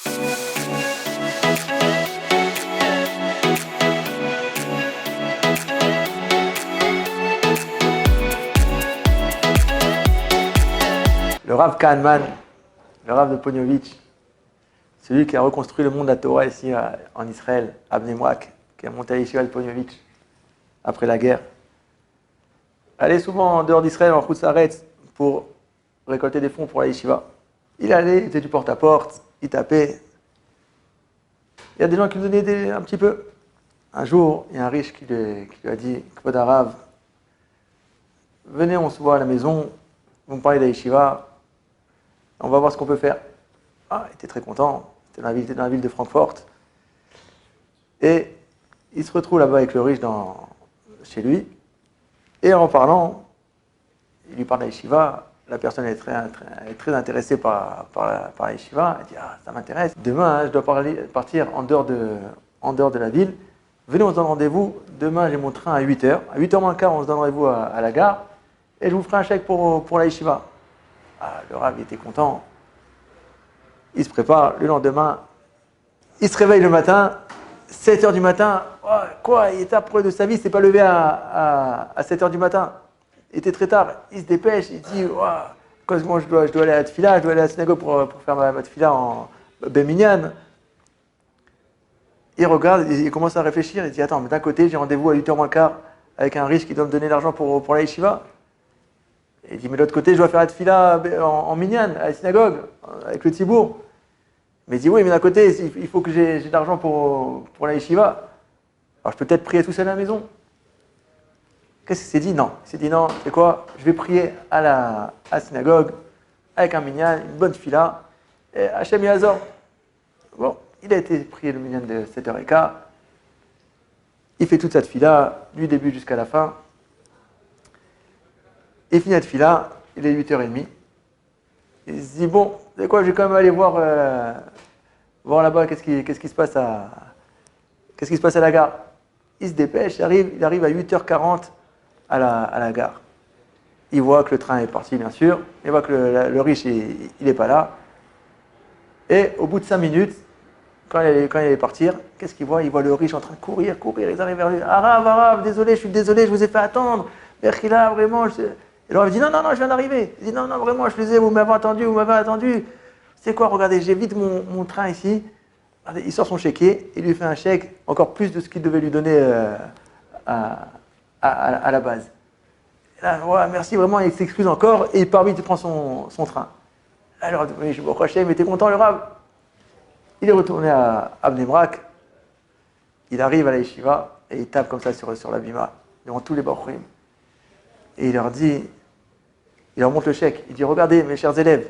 Le Rav Kahneman, le Rav de Poniovitch, celui qui a reconstruit le monde de la Torah ici en Israël, à Bnei Brak, qui a monté à Yeshiva de Poniovitch après la guerre, allait souvent en dehors d'Israël, en Chutzaretz, pour récolter des fonds pour la Yeshiva. Il allait, il faisait du porte-à-porte, il tapait. Il y a des gens qui lui donnaient un petit peu. Un jour, il y a un riche qui lui a dit, Kvod Harav, venez, on se voit à la maison, vous me parlez de la Yeshiva, on va voir ce qu'on peut faire. Ah, il était très content, c'était dans la ville de Francfort. Et il se retrouve là-bas avec le riche chez lui. Et en parlant, il lui parle de la Yeshiva. La personne est très intéressée par la Yeshiva. Elle dit, ah, ça m'intéresse. Demain, je dois partir en dehors de la ville. Venez, on se donne rendez-vous. Demain, j'ai mon train à 8h. À 8h moins le quart, on se donne rendez-vous à la gare. Et je vous ferai un chèque pour la Yeshiva. Ah, le Rav était content. Il se prépare. Le lendemain, il se réveille le matin. 7h du matin. Oh, quoi, il était après de sa vie. Il ne s'est pas levé à 7h du matin. Il était très tard. Il se dépêche. Il dit, oh, moi, je dois aller à la tefila. Je dois aller à la synagogue pour faire ma tefila en Béminyan. Il regarde, il commence à réfléchir. Il dit, attends, mais d'un côté, j'ai rendez-vous à 8h moins le quart avec un riche qui doit me donner l'argent pour la yeshiva. Il dit, mais de l'autre côté, je dois faire la tefila en minyan, à la synagogue, avec le tzibour. Mais il dit, oui, mais d'un côté, il faut que j'ai de l'argent pour la yeshiva. Alors, je peux peut-être prier tout seul à la maison. Qu'est-ce qu'il s'est dit? Non. Il s'est dit, non, c'est quoi? Je vais prier à la synagogue, avec un minyan, une bonne tefila, et Hachem Yazor. Bon, il a été prié le minyan de 7h15. Il fait toute sa tefila, du début jusqu'à la fin. Il finit la tefila, il est 8h30. Il se dit, bon, c'est quoi, je vais quand même aller voir là-bas qu'est-ce qui se passe à la gare. Il se dépêche, il arrive à 8h40 à la gare. Il voit que le train est parti, bien sûr. Il voit que le riche, il n'est pas là. Et au bout de 5 minutes, quand il allait partir, qu'est-ce qu'il voit? Il voit le riche en train de courir. Ils arrivent vers lui. Arav, désolé, je vous ai fait attendre. Berkhila, vraiment. Et alors il dit, non, je viens d'arriver. Il dit, non, vraiment, je faisais, vous m'avez attendu. C'est quoi, regardez, j'ai vite mon train ici. Il sort son chéquier, il lui fait un chèque, encore plus de ce qu'il devait lui donner à la base. Et là, ouais, merci, vraiment, il s'excuse encore, et il part vite, il prend son train. Alors, oui, je me crochais, mais t'es content, le Rav? Il est retourné à Bnei Brak, il arrive à la yeshiva, et il tape comme ça sur la bima, devant tous les bachurim. Et il leur montre le chèque. Il dit, regardez, mes chers élèves,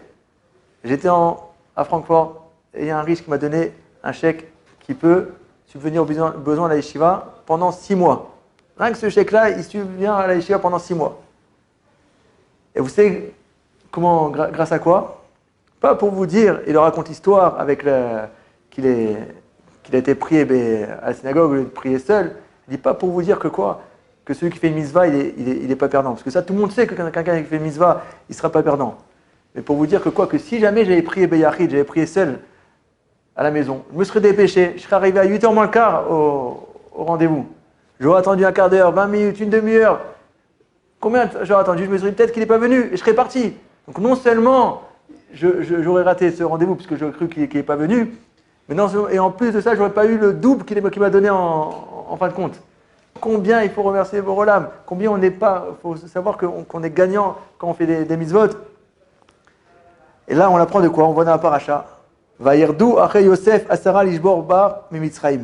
j'étais à Francfort, et il y a un riche qui m'a donné un chèque qui peut subvenir aux besoins de la yeshiva pendant 6 mois. Rien que ce chèque-là, il subvient à la yeshiva pendant 6 mois. Et vous savez comment, grâce à quoi? Pas pour vous dire, il leur raconte l'histoire avec qu'il a été prié à la synagogue, il est prié seul. Il dit pas pour vous dire que quoi? Que celui qui fait une mitzvah, il est pas perdant. Parce que ça, tout le monde sait que quelqu'un qui fait une mitzvah, il sera pas perdant. Mais pour vous dire que quoi? Que si jamais j'avais prié Beyachid, j'avais prié seul à la maison, je me serais dépêché, je serais arrivé à 8h moins le quart au rendez-vous. J'aurais attendu un quart d'heure, 20 minutes, une demi-heure. Combien j'aurais attendu? Je me serais dit peut-être qu'il n'est pas venu et je serais parti. Donc non seulement j'aurais raté ce rendez-vous parce que j'aurais cru qu'il n'est pas venu, mais et en plus de ça, j'aurais pas eu le double qu'il m'a donné en fin de compte. Combien il faut remercier Borolam, combien on n'est pas, il faut savoir qu'on est gagnant quand on fait des mitzvot. Et là, on apprend de quoi? On voit dans la paracha. Vayerdu achei Yosef asara lishbor bar mimitzraim.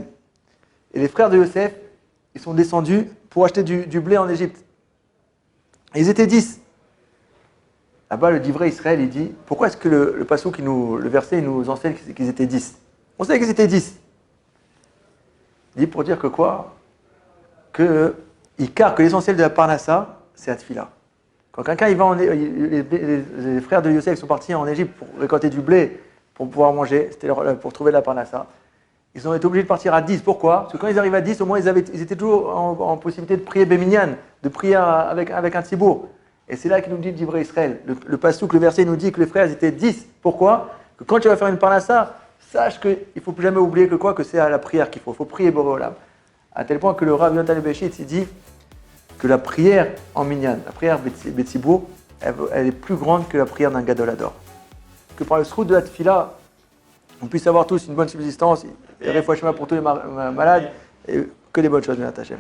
Et les frères de Yosef, ils sont descendus pour acheter du blé en Égypte. Et ils étaient 10. Là-bas, le divrei Israël, il dit, pourquoi est-ce que le passouk, le verset, il nous enseigne qu'ils étaient 10? On sait qu'ils étaient 10. Il dit pour dire que quoi? Que l'essentiel de la parnassa, c'est la tefila. Quand quelqu'un il va les frères de Yosef sont partis en Égypte pour récolter du blé, pour pouvoir manger, c'était pour trouver de la parnassa. Ils ont été obligés de partir à 10. Pourquoi? Parce que quand ils arrivent à 10, au moins ils étaient toujours en possibilité de prier Béminyan, de prier avec un tzibour. Et c'est là qu'il nous dit le divrei Israël. Le passouk, le verset nous dit que les frères étaient 10. Pourquoi? Que quand tu vas faire une parnassa, sache qu'il ne faut plus jamais oublier que c'est à la prière qu'il faut. Il faut prier Boré Olam. À tel point que le Rav Yonatan Lebeshit, il dit que la prière en minyan, la prière Betsibour, elle est plus grande que la prière d'un Gadol Hador. Que par le srout de la tfila, on puisse avoir tous une bonne subsistance, et réfouachement pour tous les malades, et que des bonnes choses, Béat Hashem.